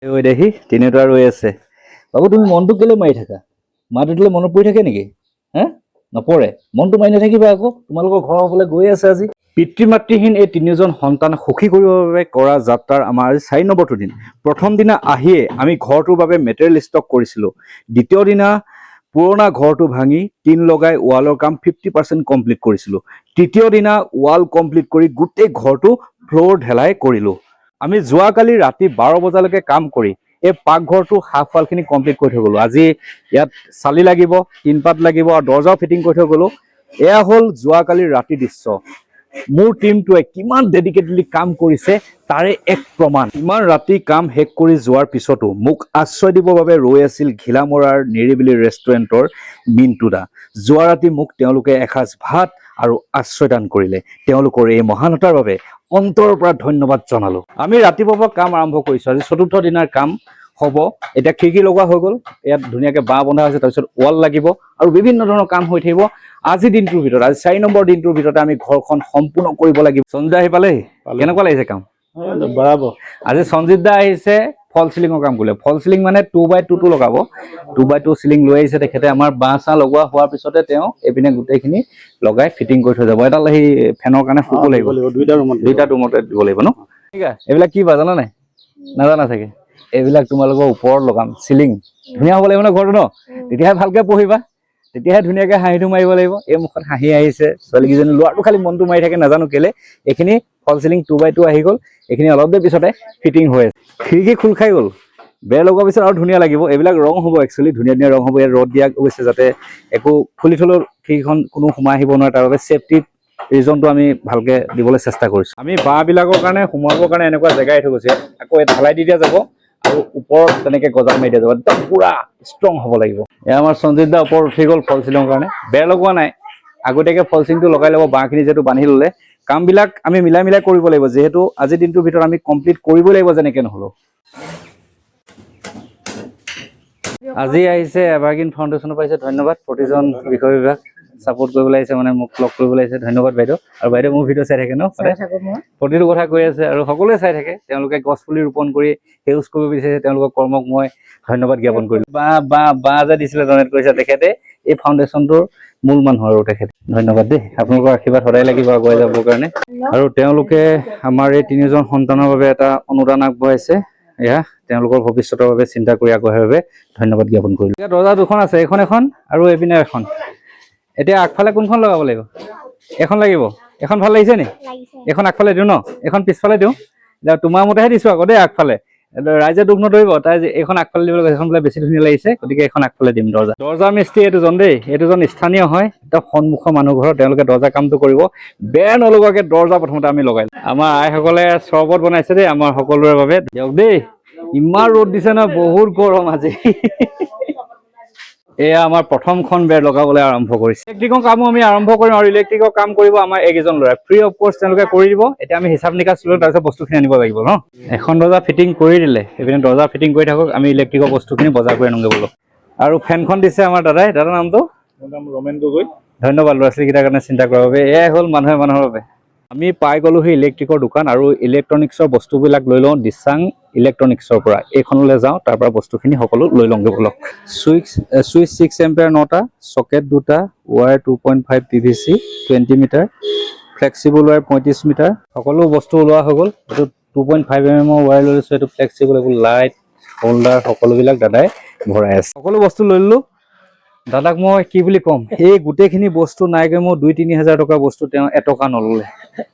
ওই দেখি তিনিওটা ৰৈ আছে। বাবু তুমি মনটো কেলে মাৰি থাকা? মা দেউতালৈ মনত পৰি থাকে নেকি? হে নপৰে? মনটো মাৰি নাথাকিবা আকৌ, তোমালোকৰ ঘৰৰ হ'বলৈ গৈ আছে আজি। পিতৃ মাতৃহীন এই তিনিওজন সন্তান সুখী কৰিবৰ বাবে কৰা যাত্ৰাৰ আমাৰ আজি 4 নম্বৰটো দিন। প্ৰথম দিনা আহিয়ে আমি ঘৰটোৰ বাবে মেটেৰিয়েল ষ্টক কৰিছিলোঁ। দ্বিতীয় দিনা পুৰণা ঘৰটো ভাঙি টিন লগাই ৱালৰ কাম 50% কমপ্লিট কৰিছিলোঁ। তৃতীয় দিনা ৱাল কমপ্লিট কৰি গোটেই ঘৰটো ফ্ল'ৰ ঢেলাই কৰিলোঁ। আমি যোৱাকালি ৰাতি 12 বজালৈকে কাম কৰি এই পাকঘৰটো হাফ ৱালখিনি কমপ্লিট কৰি থৈ গ'লোঁ। আজি ইয়াত চালি লাগিব, টিনপাত লাগিব আৰু দৰ্জাও ফিটিং কৰি থৈ গ'লোঁ। এয়া হ'ল যোৱাকালিৰ ৰাতিৰ দৃশ্য। মোৰ টিমটোৱে কিমান ডেডিকেটলি কাম কৰিছে তাৰে এক প্ৰমাণ। ইমান ৰাতি কাম শেষ কৰি যোৱাৰ পিছতো মোক আশ্ৰয় দিবৰ বাবে ৰৈ আছিল ঘিলামৰাৰ নিৰিবিলি ৰেষ্টুৰেণ্টৰ মিণ্টু দা। যোৱা ৰাতি মোক তেওঁলোকে এসাঁজ ভাত আৰু আশ্ৰয় দান কৰিলে। তেওঁলোকৰ এই মহানতাৰ বাবে অন্তৰৰ পৰা ধন্যবাদ জনালোঁ। আমি ৰাতিপুৱাৰ পৰা কাম আৰম্ভ কৰিছোঁ। আজি 4ৰ্থ দিনাৰ কাম হ'ব। এতিয়া খিৰিকী লগোৱা হৈ গ'ল, ইয়াত ধুনীয়াকৈ বাঁহ বন্ধা হৈছে, তাৰপিছত ৱাল লাগিব আৰু বিভিন্ন ধৰণৰ কাম হৈ থাকিব। আজি দিনটোৰ ভিতৰত, আজি 4 নম্বৰ দিনটোৰ ভিতৰতে আমি ঘৰখন সম্পূৰ্ণ কৰিব লাগিব। সঞ্জিত দা আহি পালেহি, কেনেকুৱা লাগিছে কাম? বৰাবৰ। আজি সঞ্জিত দা আহিছে ফল চিলিঙৰ কাম কৰিলে। ফল চিলিং মানে 2x2 লগাব। 2x2 চিলিং লৈ আহিছে তেখেতে। আমাৰ বাঁহ চাহ লগোৱা হোৱাৰ পিছতে তেওঁ এইপিনে গোটেইখিনি লগাই ফিটিং কৰি থৈ যাব। এডাল সেই ফেনৰ কাৰণে শুকো লাগিব, দুইটা ৰুমতে দিব লাগিব ন। ঠিক আছে, এইবিলাক কি বা জানা নাই? নাজানা চাগে। এইবিলাক তোমালোকৰ ওপৰত লগাম, চিলিং ধুনীয়া হ'ব লাগিব ন ঘৰটো ন, তেতিয়াহে ভালকে পঢ়িবা, তেতিয়াহে ধুনীয়াকে হাঁহিটো মাৰিব লাগিব। এই মুখত হাঁহি আহিছে ছোৱালীকেইজনী, ল'ৰাটো খালি মনটো মাৰি থাকে নাজানো কেলে। এইখিনি ফল চিলিং 2x2 আহি গ'ল, এইখিনি অলপ দেৰি পিছতে ফিটিং হৈ আছে। খিৰিকী খোল খাই গ'ল, বেৰ লগোৱাৰ পিছত আৰু ধুনীয়া লাগিব। এইবিলাক ৰং হ'ব, একচুৱেলি ধুনীয়া ধুনীয়া ৰং হ'ব। ইয়াত ৰ'দ দিয়া গৈছে যাতে একো খুলি থলেও খিৰিকীখন কোনো সোমাই আহিব নোৱাৰে, তাৰ বাবে ছেফটি ৰিজনটো আমি ভালকে দিবলৈ চেষ্টা কৰিছোঁ। আমি বাঁহবিলাকৰ কাৰণে সোমাবৰ কাৰণে এনেকুৱা জেগা থৈ গৈছে। আকৌ ঢালাই দি দিয়া যাব আৰু ওপৰত তেনেকে গজাল মাৰি দিয়া যাব, একদম পুৰা ষ্ট্ৰং হ'ব লাগিব। এয়া আমাৰ সঞ্জিত দা ওপৰত উঠি গ'ল ফল চিলিঙৰ কাৰণে। বেৰ লগোৱা নাই, আগতীয়াকে ফল চিলিংটো লগাই ল'ব। বাঁহখিনি যিহেতু বান্ধি ল'লে, কামবিলাক আমি মিলাই মিলাই কৰিব লাগিব, যিহেতু আজিৰ দিনটোৰ ভিতৰত আমি কমপ্লিট কৰিবই লাগিব যেনেকে নহ'লেও। আজি আহিছে এভাৰগ্ৰীণ ফাউণ্ডেশ্যনৰ পৰা আহিছে, ধন্যবাদ। প্ৰতিজন বিষয় বিভাগ ছাপোৰ্ট কৰিবলৈ আহিছে, মানে মোক লগ কৰিবলৈ আহিছে, ধন্যবাদ বাইদেউ। আৰু বাইদেউ মোৰ ভিডিঅ' চাই থাকে ন, প্ৰতিটো কথা কৈ আছে আৰু সকলোৱে চাই থাকে। তেওঁলোকে গছ পুলি ৰোপণ কৰি সেউজ কৰিব বিচাৰিছে, তেওঁলোকৰ কৰ্মক মই ধন্যবাদ জ্ঞাপন কৰিলোঁ। বাঁহ যে দিছিলে ডনেট কৰিছে তেখেতে, এই ফাউণ্ডেশ্যনটোৰ মূল মানুহ আৰু তেখেতে। ধন্যবাদ দেই, আপোনালোকৰ আশীৰ্বাদ সদায় লাগিব আগুৱাই যাবৰ কাৰণে। আৰু তেওঁলোকে আমাৰ এই তিনিওজন সন্তানৰ বাবে এটা অনুদান আগবঢ়াইছে। এয়া তেওঁলোকৰ ভৱিষ্যতৰ বাবে চিন্তা কৰি আগবঢ়াৰ বাবে ধন্যবাদ জ্ঞাপন কৰিলোঁ। এতিয়া দৰ্জা দুখন আছে, এইখন এখন আৰু এইপিনে এখন। এতিয়া আগফালে কোনখন লগাব লাগিব? এখন লাগিব। এখন ভাল লাগিছে নি? এখন আগফালে দিওঁ ন, এখন পিছফালে দিওঁ। তোমাৰ মতেহে দিছোঁ আকৌ দেই। আগফালে ৰাইজে দুখ নধৰিব, তাই এইখন আগফালে দিব লাগিব, সেইখন বোলে বেছি ধুনীয়া লাগিছে, গতিকে এখন আগফালে দিম। দৰ্জা মিস্ত্ৰী এই দুজন দেই, এই দুজন স্থানীয় হয়, একদম সন্মুখৰ মানুহ ঘৰৰ। তেওঁলোকে দৰ্জা কামটো কৰিব, বেৰ নলগোৱাকে দৰ্জা প্ৰথমতে আমি লগাই দিম। আমাৰ আইসকলে চৰবত বনাইছে দেই আমাৰ সকলোৰে বাবে, দিয়ক দেই। ইমান ৰ'দ দিছে নহয়, বহুত গৰম আজি। এয়া আমাৰ প্ৰথমখন বেৰ লগাবলৈ আৰম্ভ কৰিছে। ইলেক্ট্ৰিকৰ কামো আমি আৰম্ভ কৰিম আৰু ইলেক্ট্ৰিকৰ কাম কৰিব আমাৰ এইকেইজন ল'ৰাই, ফ্ৰী অফ কষ্ট তেওঁলোকে কৰি দিব। এতিয়া আমি হিচাপ নিকাচ লৈ তাৰপিছত বস্তুখিনি আনিব লাগিব ন। এখন দৰ্জা ফিটিং কৰি দিলে, এইপিনে দৰ্জা ফিটিং কৰি থাকক, আমি ইলেক্ট্ৰিকৰ বস্তুখিনি বজাৰ কৰি আনোগৈ বোলো। আৰু ফেনখন দিছে আমাৰ দাদাই। দাদাৰ নামটো? মোৰ নাম ৰমেন গগৈ। ধন্যবাদ ল'ৰা ছোৱালীকেইটাৰ কাৰণে চিন্তা কৰাৰ বাবে। এয়াই হ'ল মানুহে মানুহৰ বাবে। আমি পাই গ'লোহি ইলেক্ট্ৰিকৰ দোকান আৰু ইলেক্ট্ৰনিক্সৰ বস্তুবিলাক লৈ লওঁ দিচাং ইলেক্ট্ৰনিক্সৰ পৰা। এইখনলৈ যাওঁ, তাৰ পৰা বস্তুখিনি সকলো লৈ লওঁগৈ বলক। ছুইচ 6 এম্পিয়াৰ 9টা, চকেট 2টা, wire 2.5 PVC 20 metre, flexible wire 35 metre, সকলো বস্তু ওলোৱা হৈ গ'ল। এইটো 2.5 mm ৱায়াৰ লৈ লৈছোঁ। এইটো ফ্লেক্সিবল, এইবোৰ লাইট হোল্ডাৰ সকলোবিলাক দাদাই ভৰাই আছে। সকলো বস্তু লৈ ল'লোঁ। দাদাক মই কি বুলি ক'ম, এই গোটেইখিনি বস্তু নাইগৈ মোৰ 2-3 হাজাৰ টকাৰ বস্তু তেওঁ এটকা নল'লে।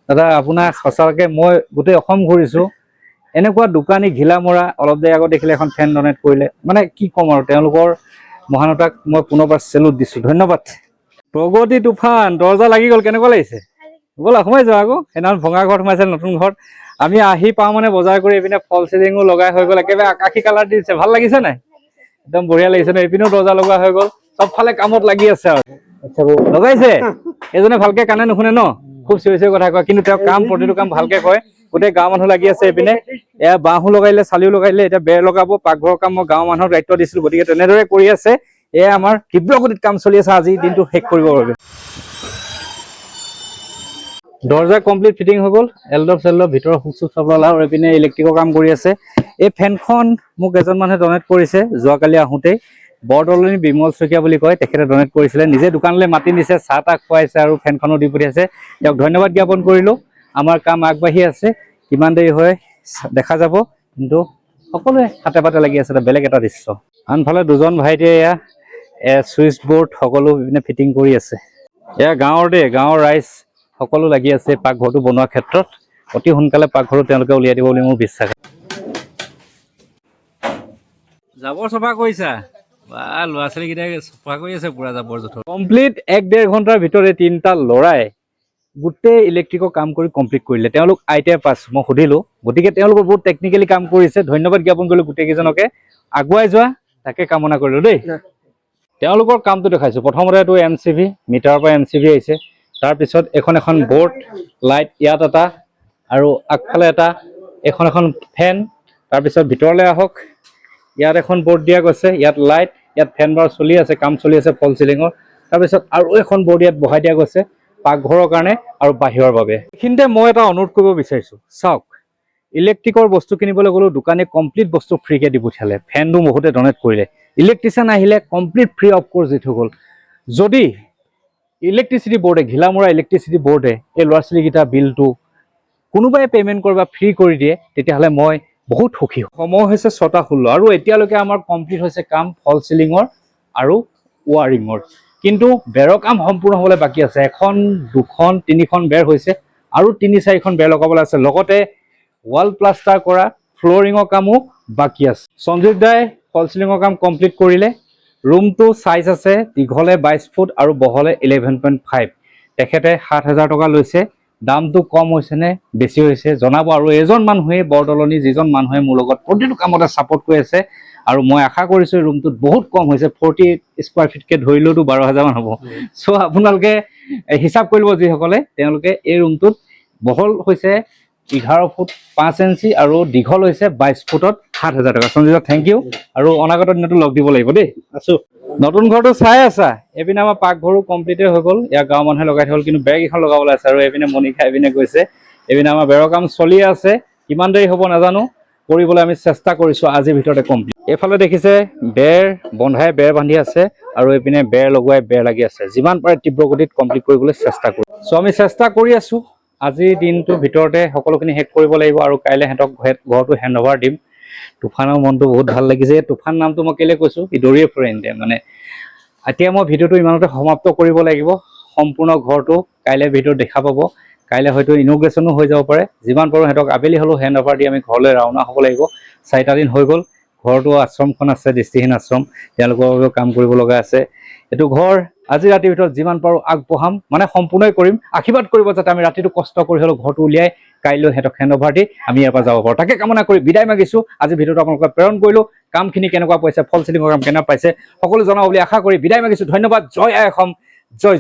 দাদা আপোনাক সঁচাকৈ মই গোটেই অসম ঘূৰিছোঁ, এনেকুৱা দোকানী ঘিলামৰা অলপ দেৰি আগত দেখিলে এখন ফেন ডনেট কৰিলে। মানে কি ক'ম আৰু, তেওঁলোকৰ মহানতাক মই পুনৰবাৰ চেলুট দিছোঁ, ধন্যবাদ। প্ৰগতি তুফান দৰ্জা লাগি গ'ল, কেনেকুৱা লাগিছে? ব'লা সোমাই যোৱা আকৌ। সেইদিনাখন ভঙা ঘৰত সোমাইছে, নতুন ঘৰত আমি আহি পাওঁ মানে বজাৰ কৰি এইপিনে ফল চিলিঙো লগাই হৈ গ'ল, একেবাৰে আকাশী কালাৰ দিছে। ভাল লাগিছে নাই? একদম বঢ়িয়া লাগিছে ন। এইপিনেও দৰ্জা লগোৱা হৈ গ'ল, চবফালে কামত লাগি আছে আৰু লগাইছে। এইজনে ভালকে কাণে নুশুনে ন, খুব চিঞৰি চিঞৰি কথা কয়, কিন্তু তেওঁ কাম প্ৰতিটো কাম ভালকে কৰে। গোটেই গাঁৱৰ মানুহ লাগি আছে এইপিনে। এয়া বাঁহো লগাইলে, চালিও লগাইলে, এতিয়া বেৰ লগাব। পাকঘৰৰ কাম মই গাঁৱৰ মানুহক দায়িত্ব দিছিলোঁ, গতিকে তেনেদৰে কৰি আছে। এয়া আমাৰ তীব্ৰ গতিত কাম চলি আছে আজিৰ দিনটো শেষ কৰিবৰ বাবে। দৰ্জা কমপ্লিট ফিটিং হৈ গ'ল, এলডপ চেলডপ ভিতৰৰ হুক চুক চব ললা, আৰু এইপিনে ইলেক্ট্ৰিকৰ কাম কৰি আছে। এই ফেনখন মোক এজন মানুহে ডনেট কৰিছে যোৱাকালি আহোঁতেই, বৰদলনি বিমল শইকীয়া বুলি কয়, তেখেতে ডনেট কৰিছিলে, নিজে দোকানলৈ মাতি নিছে, চাহ তাহ খুৱাইছে আৰু ফেনখনো দি পঠিয়াইছে। তেওঁক ধন্যবাদ জ্ঞাপন কৰিলোঁ। আমাৰ কাম আগবাঢ়ি আছে, কিমান দেৰি হয় দেখা যাব, কিন্তু সকলোৱে হাতে পাতে লাগি আছে। বেলেগ এটা দৃশ্য। আনফালে দুজন ভাইটিয়ে এয়া চুইচ বৰ্ড সকলো বিভিন্ন ফিটিং কৰি আছে। এয়া গাঁৱৰ দেই, গাঁৱৰ ৰাইজ সকলো লাগি আছে পাকঘৰটো বনোৱাৰ ক্ষেত্ৰত। অতি সোনকালে পাকঘৰটো তেওঁলোকে উলিয়াই দিব বুলি মোৰ বিশ্বাস। জাবৰ চফা কৰিছা বা ল'ৰা ছোৱালীকেইটাই চফা কৰি আছে পুৰা জাবৰ জোথৰ। কমপ্লিট 1-1.5 ঘণ্টাৰ ভিতৰত তিনিটা ল'ৰাই গোটেই ইলেক্ট্ৰিকৰ কাম কৰি কমপ্লিট কৰিলে। তেওঁলোক ITI পাছ, মই সুধিলোঁ, গতিকে তেওঁলোকে বহুত টেকনিকেলি কাম কৰিছে। ধন্যবাদ জ্ঞাপন কৰিলোঁ গোটেইকেইজনকে। আগুৱাই যোৱা তাকে কামনা কৰিলোঁ দেই। তেওঁলোকৰ কামটো দেখাইছোঁ। প্ৰথমতে এইটো MCB, মিটাৰৰ পৰা MCB আহিছে। তাৰপিছত এখন বৰ্ড, লাইট ইয়াত এটা আৰু আগফালে এটা, এখন ফেন। তাৰপিছত ভিতৰলৈ আহক, ইয়াত এখন বৰ্ড দিয়া গৈছে, ইয়াত লাইট, ইয়াত ফেন বাৰ চলি আছে, কাম চলি আছে ফল চিলিঙৰ। তাৰপিছত আৰু এখন বৰ্ড ইয়াত বহাই দিয়া গৈছে পাকঘৰৰ কাৰণে আৰু বাহিৰৰ বাবে। এইখিনিতে মই এটা অনুৰোধ কৰিব বিচাৰিছোঁ, চাওক, ইলেক্ট্ৰিকৰ বস্তু কিনিবলৈ গ'লেও দোকানে কমপ্লিট বস্তু ফ্ৰীকৈ দি পঠিয়ালে, ফেনটো বহুতে ডনেট কৰিলে। ইলেক্ট্ৰিচিয়ান আহিলে কমপ্লিট ফ্ৰী অফ কৰ্চ দি থৈ গ'ল। যদি ইলেক্ট্ৰিচিটি বৰ্ডে, ঘিলামৰা ইলেক্ট্ৰিচিটি বৰ্ডে এই ল'ৰা ছোৱালীকেইটা বিলটো কোনোবাই পে'মেণ্ট কৰিব বা ফ্ৰী কৰি দিয়ে, তেতিয়াহ'লে মই বহুত সুখী। সময় হৈছে 6:16 আৰু এতিয়ালৈকে আমাৰ কমপ্লিট হৈছে কাম ফল চিলিঙৰ আৰু ৱাৰিঙৰ, কিন্তু বেৰৰ কাম সম্পূৰ্ণ হ'বলৈ বাকী আছে। 1, 2, 3খন বেৰ হৈছে আৰু 3-4খন বেৰ লগাবলৈ আছে। লগতে ৱাল প্লাষ্টাৰ কৰা, ফ্ল'ৰিঙৰ কামো বাকী আছে। সঞ্জীৱ দাই ফল চিলিঙৰ কাম কমপ্লিট কৰিলে। ৰুমটো চাইজ আছে, দীঘলে 22 ফুট আৰু বহলে 11.5। তেখেতে 7,000 টকা লৈছে। দামটো কম হৈছে নে বেছি হৈছে জনাব। আৰু এজন মানুহে বৰদলনি, যিজন মানুহে মোৰ লগত প্ৰতিটো কামতে ছাপোৰ্ট কৰি আছে, আৰু মই আশা কৰিছোঁ ৰুমটোত বহুত কম হৈছে, 48 স্কুৱাৰ ফিটকৈ ধৰিলেওতো 12,000 মান হ'ব। চ' আপোনালোকে হিচাপ কৰিব যিসকলে, তেওঁলোকে এই ৰুমটোত বহল হৈছে 11 ফুট 5 ইঞ্চি আৰু দীঘল হৈছে 22 ফুটত 7,000 টকা। Sanjeev, thank you. আৰু অনাগত দিনতো লগ দিব লাগিব দেই। আছোঁ। নতুন ঘৰটো চাই আছা? এইপিনে আমাৰ পাকঘৰো কমপ্লিটে হৈ গ'ল, ইয়াৰ গাঁৱৰ মানুহে লগাই থৈ গ'ল, কিন্তু বেৰকেইখন লগাবলৈ আছে। আৰু এইপিনে মণিকা এইপিনে গৈছে, এইপিনে আমাৰ বেৰৰ কাম চলি আছে। কিমান দেৰি হ'ব নাজানো, কৰিবলৈ আমি চেষ্টা কৰিছোঁ আজিৰ ভিতৰতে কমপ্লিট। এইফালে দেখিছে বেৰ বন্ধাই বেৰ বান্ধি আছে, আৰু এইপিনে বেৰ লগোৱাই বেৰ লাগি আছে। যিমান পাৰে তীব্ৰ গতিত কমপ্লিট কৰিবলৈ চেষ্টা কৰোঁ। চ' আমি চেষ্টা কৰি আছোঁ, আজিৰ দিনটোৰ ভিতৰতে সকলোখিনি শেষ কৰিব লাগিব, আৰু কাইলৈ সিহঁতক ঘৰটো হেণ্ড অভাৰ দিম। তুফানৰ মনটো বহুত ভাল লাগিছে। তুফান নামটো মই কেলৈ কৈছোঁ, সি দৌৰিয়ে ফুৰে এনি টাইম। মানে এতিয়া মই ভিডিঅ'টো ইমানতে সমাপ্ত কৰিব লাগিব। সম্পূৰ্ণ ঘৰটো কাইলৈ ভিডিঅ'ত দেখা পাব। কাইলৈ হয়তো ইনগ্ৰেশ্যনো হৈ যাব পাৰে। যিমান পাৰোঁ সিহঁতক আবেলি হ'লেও হেণ্ড অভাৰ দি আমি ঘৰলৈ ৰাওনা হ'ব লাগিব। 4টা দিন হৈ গ'ল। ঘৰটো আশ্ৰমখন আছে, দৃষ্টিহীন আশ্ৰম, তেওঁলোকৰ বাবেও কাম কৰিব লগা আছে। এইটো ঘৰ আজি ৰাতিৰ ভিতৰত যিমান পাৰোঁ আগবঢ়াম, মানে সম্পূৰ্ণই কৰিম। আশীৰ্বাদ কৰিব যাতে আমি ৰাতিটো কষ্ট কৰি হ'লেও ঘৰটো উলিয়াই কাইলৈ সিহঁতক হেণ্ড অভাৰ দি আমি ইয়াৰ পৰা যাব পাৰোঁ। তাকে কামনা কৰি বিদায় মাগিছোঁ। আজি ভিডিঅ'টো আপোনালোকক প্ৰেৰণ কৰিলোঁ। কামখিনি কেনেকুৱা পাইছে, ফল চিলিঙৰ কাম কেনেকুৱা পাইছে, সকলো জনাব বুলি আশা কৰি বিদায় মাগিছোঁ। ধন্যবাদ। জয় আই অসম, জয়।